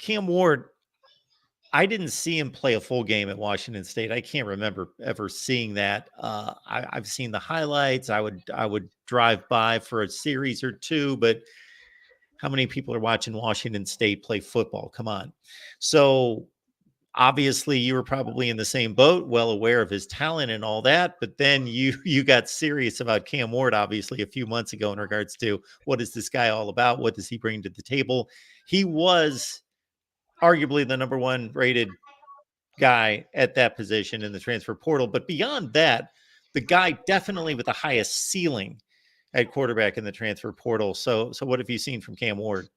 Cam Ward, I didn't see him play a full game at Washington State. I can't remember ever seeing that. I've seen the highlights. I would drive by for a series or two, but how many people are watching Washington State play football? Come on. So obviously you were probably in the same boat, well aware of his talent and all that, but then you got serious about Cam Ward obviously a few months ago in regards to what is this guy all about? What does he bring to the table? He was arguably the number one rated guy at that position in the transfer portal. But beyond that, the guy definitely with the highest ceiling at quarterback in the transfer portal. So what have you seen from Cam Ward?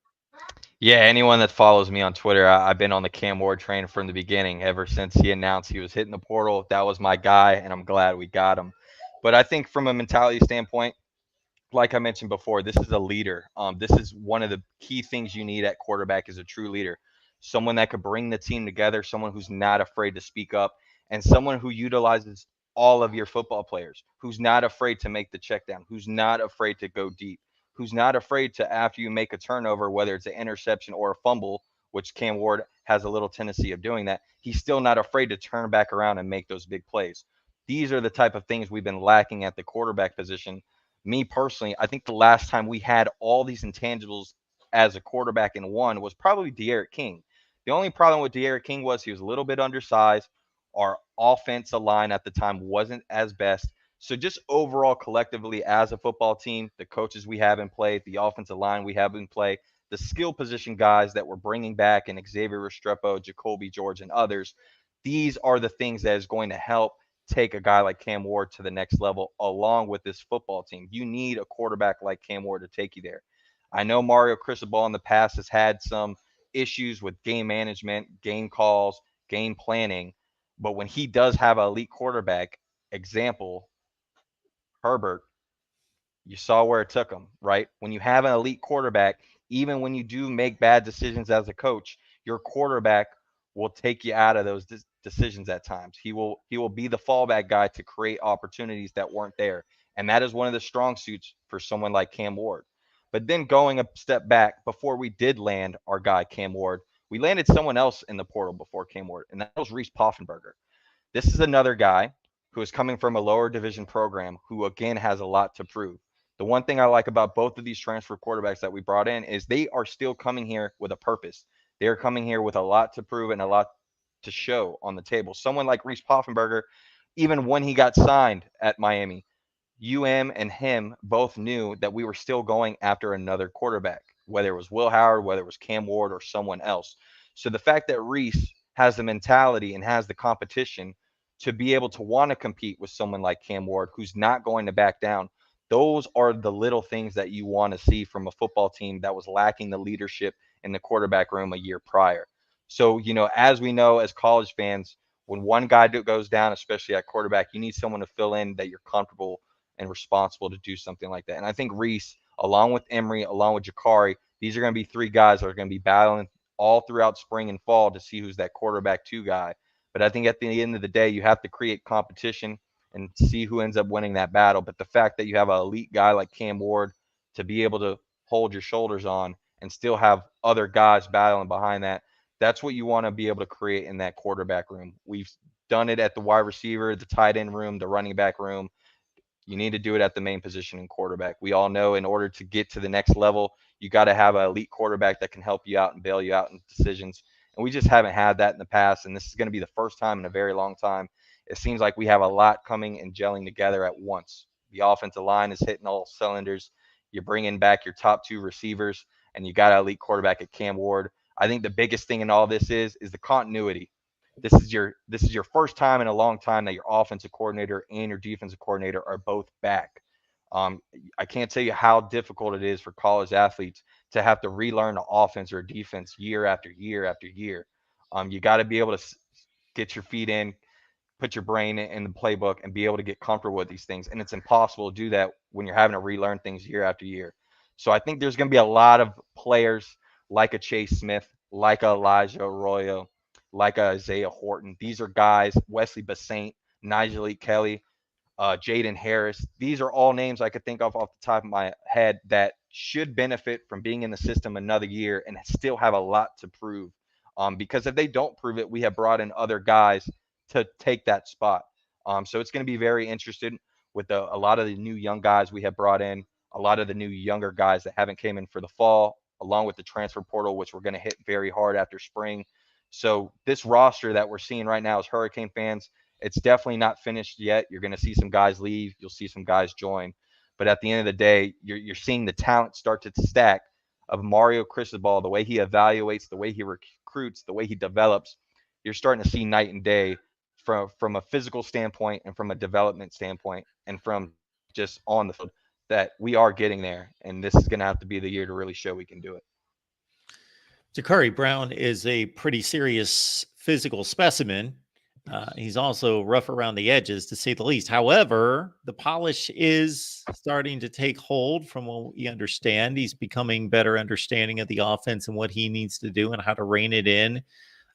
Yeah, anyone that follows me on Twitter, I've been on the Cam Ward train from the beginning. Ever since he announced he was hitting the portal, that was my guy, and I'm glad we got him. But I think from a mentality standpoint, like I mentioned before, this is a leader. This is one of the key things you need at quarterback is a true leader, someone that could bring the team together, someone who's not afraid to speak up, and someone who utilizes all of your football players, who's not afraid to make the check down, who's not afraid to go deep, who's not afraid to, after you make a turnover, whether it's an interception or a fumble, which Cam Ward has a little tendency of doing that, he's still not afraid to turn back around and make those big plays. These are the type of things we've been lacking at the quarterback position. Me personally, I think the last time we had all these intangibles as a quarterback in one was probably De'Aaron King. The only problem with De'Aaron King was he was a little bit undersized. Our offensive line at the time wasn't as best. So just overall, collectively as a football team, the coaches we have in play, the offensive line we have in play, the skill position guys that we're bringing back, and Xavier Restrepo, Jacoby George, and others, these are the things that is going to help take a guy like Cam Ward to the next level along with this football team. You need a quarterback like Cam Ward to take you there. I know Mario Cristobal in the past has had some issues with game management, game calls, game planning, but when he does have an elite quarterback, example, Herbert, you saw where it took him, right? When you have an elite quarterback, even when you do make bad decisions as a coach, your quarterback will take you out of those decisions at times. He will be the fallback guy to create opportunities that weren't there. And that is one of the strong suits for someone like Cam Ward. But then going a step back, before we did land our guy Cam Ward, we landed someone else in the portal before Cam Ward, and that was Reese Poffenberger. This is another guy who is coming from a lower division program who, again, has a lot to prove. The one thing I like about both of these transfer quarterbacks that we brought in is they are still coming here with a purpose. They are coming here with a lot to prove and a lot to show on the table. Someone like Reese Poffenberger, even when he got signed at Miami, and him both knew that we were still going after another quarterback, whether it was Will Howard, whether it was Cam Ward, or someone else. So the fact that Reese has the mentality and has the competition to be able to want to compete with someone like Cam Ward, who's not going to back down, those are the little things that you want to see from a football team that was lacking the leadership in the quarterback room a year prior. So, as we know as college fans, when one guy goes down, especially at quarterback, you need someone to fill in that you're comfortable and responsible to do something like that. And I think Reese, along with Emery, along with Jakari, these are going to be three guys that are going to be battling all throughout spring and fall to see who's that quarterback two guy. But I think at the end of the day, you have to create competition and see who ends up winning that battle. But the fact that you have an elite guy like Cam Ward to be able to hold your shoulders on and still have other guys battling behind that, that's what you want to be able to create in that quarterback room. We've done it at the wide receiver, the tight end room, the running back room. You need to do it at the main position in quarterback. We all know in order to get to the next level, you got to have an elite quarterback that can help you out and bail you out in decisions. And we just haven't had that in the past. And this is going to be the first time in a very long time. It seems like we have a lot coming and gelling together at once. The offensive line is hitting all cylinders. You're bringing back your top two receivers, and you got an elite quarterback at Cam Ward. I think the biggest thing in all this is the continuity. This is your first time in a long time that your offensive coordinator and your defensive coordinator are both back. Um, I can't tell you how difficult it is for college athletes to have to relearn the offense or defense year after year after year. You got to be able to get your feet in, put your brain in the playbook, and be able to get comfortable with these things. And it's impossible to do that when you're having to relearn things year after year. So I think there's going to be a lot of players like a Chase Smith, like a Elijah Arroyo, like a Isaiah Horton. These are guys, Wesley Basaint, Nigel Kelly, Jaden Harris. These are all names I could think of off the top of my head that should benefit from being in the system another year and still have a lot to prove Because if they don't prove it, we have brought in other guys to take that spot. So it's going to be very interesting with a lot of the new young guys we have brought in, a lot of the new younger guys that haven't came in for the fall, along with the transfer portal, which we're going to hit very hard after spring. So this roster that we're seeing right now as Hurricane fans, it's definitely not finished yet. You're going to see some guys leave. You'll see some guys join. But at the end of the day, you're seeing the talent start to stack of Mario Cristobal, the way he evaluates, the way he recruits, the way he develops. You're starting to see night and day from a physical standpoint and from a development standpoint and from just on the field that we are getting there. And this is going to have to be the year to really show we can do it. Jakari Brown is a pretty serious physical specimen. He's also rough around the edges, to say the least. However, the polish is starting to take hold from what we understand. He's becoming better understanding of the offense and what he needs to do and how to rein it in.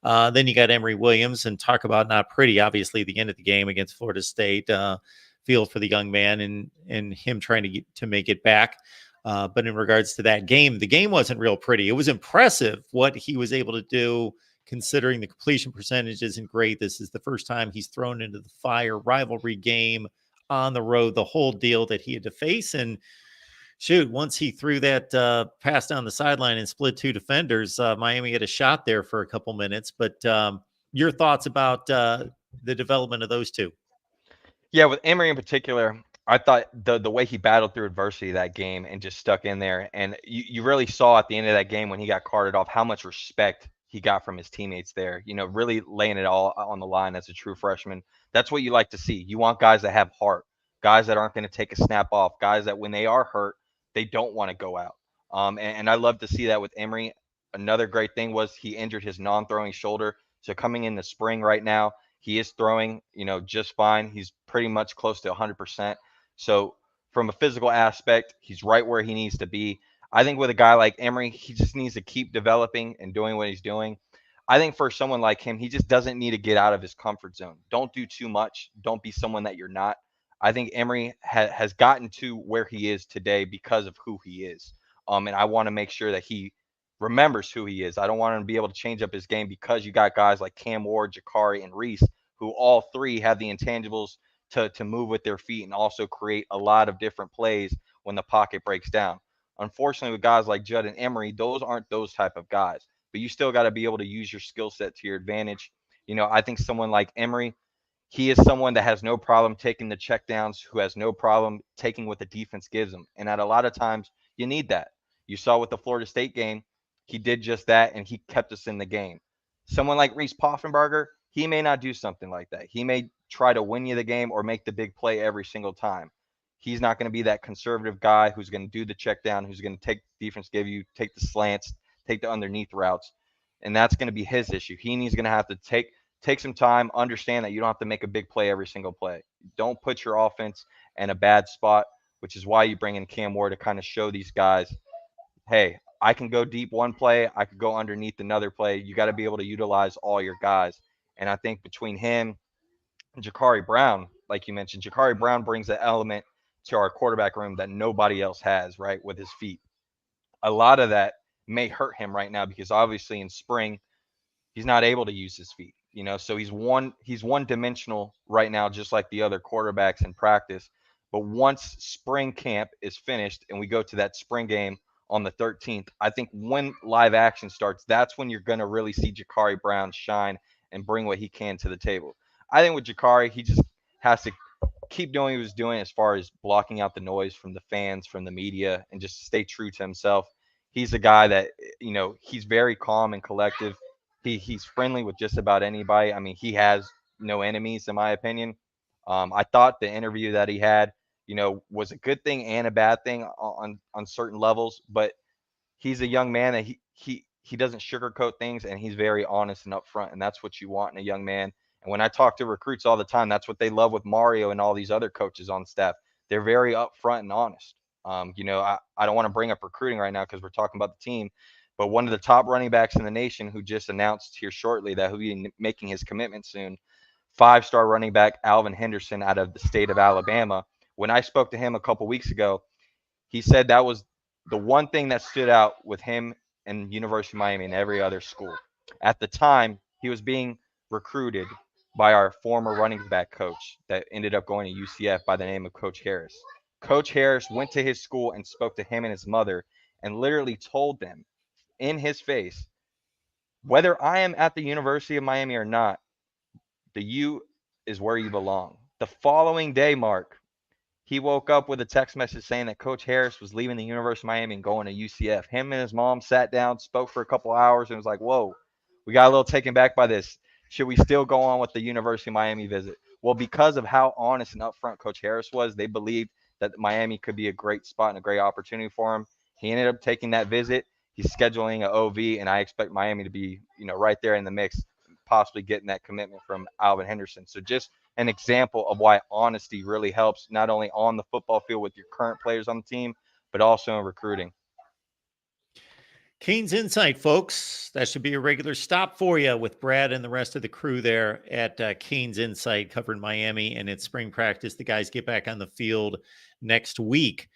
Then you got Emory Williams, and talk about not pretty. Obviously, the end of the game against Florida State. Feel for the young man and him trying to make it back. But in regards to that game, the game wasn't real pretty. It was impressive what he was able to do, considering the completion percentage isn't great. This is the first time he's thrown into the fire rivalry game on the road, the whole deal that he had to face. And shoot, once he threw that pass down the sideline and split two defenders, Miami had a shot there for a couple minutes. But your thoughts about the development of those two? Yeah, with Emory in particular, I thought the way he battled through adversity that game and just stuck in there, and you really saw at the end of that game when he got carted off how much respect he got from his teammates there. Really laying it all on the line as a true freshman. That's what you like to see. You want guys that have heart, guys that aren't going to take a snap off, guys that when they are hurt, they don't want to go out. And I love to see that with Emory. Another great thing was he injured his non-throwing shoulder, so coming in the spring right now he is throwing, just fine. He's pretty much close to 100%. So from a physical aspect, he's right where he needs to be. I think with a guy like Emory, he just needs to keep developing and doing what he's doing. I think for someone like him, he just doesn't need to get out of his comfort zone. Don't do too much. Don't be someone that you're not. I think Emory has gotten to where he is today because of who he is. And I want to make sure that he remembers who he is. I don't want him to be able to change up his game because you got guys like Cam Ward, Jakari, and Reese, who all three have the intangibles to move with their feet and also create a lot of different plays when the pocket breaks down. Unfortunately, with guys like Judd and Emory, those aren't those type of guys. But you still got to be able to use your skill set to your advantage. I think someone like Emory, he is someone that has no problem taking the checkdowns, who has no problem taking what the defense gives him. And at a lot of times, you need that. You saw with the Florida State game, he did just that, and he kept us in the game. Someone like Reese Poffenbarger, he may not do something like that. He may try to win you the game or make the big play every single time. He's not going to be that conservative guy who's going to do the check down, who's going to take defense, take the slants, take the underneath routes. And that's going to be his issue. He's going to have to take some time, understand that you don't have to make a big play every single play. Don't put your offense in a bad spot, which is why you bring in Cam Ward to kind of show these guys, hey, I can go deep one play, I could go underneath another play. You got to be able to utilize all your guys. And I think between him and Jakari Brown, like you mentioned, Jakari Brown brings an element to our quarterback room that nobody else has, right, with his feet. A lot of that may hurt him right now because obviously in spring he's not able to use his feet, so he's one dimensional right now, just like the other quarterbacks in practice. But once spring camp is finished and we go to that spring game on the 13th, I think when live action starts, that's when you're going to really see Jakari Brown shine and bring what he can to the table. I think with Jakari, he just has to keep doing what he was doing as far as blocking out the noise from the fans, from the media, and just stay true to himself. He's a guy that, he's very calm and collective. He's friendly with just about anybody. I mean, he has no enemies, in my opinion. I thought the interview that he had, was a good thing and a bad thing on certain levels, but he's a young man that he doesn't sugarcoat things, and he's very honest and upfront, and that's what you want in a young man. And when I talk to recruits all the time, that's what they love with Mario and all these other coaches on staff. They're very upfront and honest. I don't want to bring up recruiting right now because we're talking about the team, but one of the top running backs in the nation who just announced here shortly that he'll be making his commitment soon, five-star running back Alvin Henderson out of the state of Alabama. When I spoke to him a couple weeks ago, he said that was the one thing that stood out with him and University of Miami and every other school. At the time, he was being recruited by our former running back coach that ended up going to UCF by the name of Coach Harris. Coach Harris went to his school and spoke to him and his mother and literally told them in his face, whether I am at the University of Miami or not, the U is where you belong. The following day, Mark, he woke up with a text message saying that Coach Harris was leaving the University of Miami and going to UCF. Him and his mom sat down, spoke for a couple hours, and was like, whoa, we got a little taken back by this. Should we still go on with the University of Miami visit? Well, because of how honest and upfront Coach Harris was, they believed that Miami could be a great spot and a great opportunity for him. He ended up taking that visit. He's scheduling an OV, and I expect Miami to be, right there in the mix, possibly getting that commitment from Alvin Henderson. So just an example of why honesty really helps, not only on the football field with your current players on the team, but also in recruiting. Canes Insight, folks. That should be a regular stop for you with Brad and the rest of the crew there at Canes Insight covering Miami and its spring practice. The guys get back on the field next week.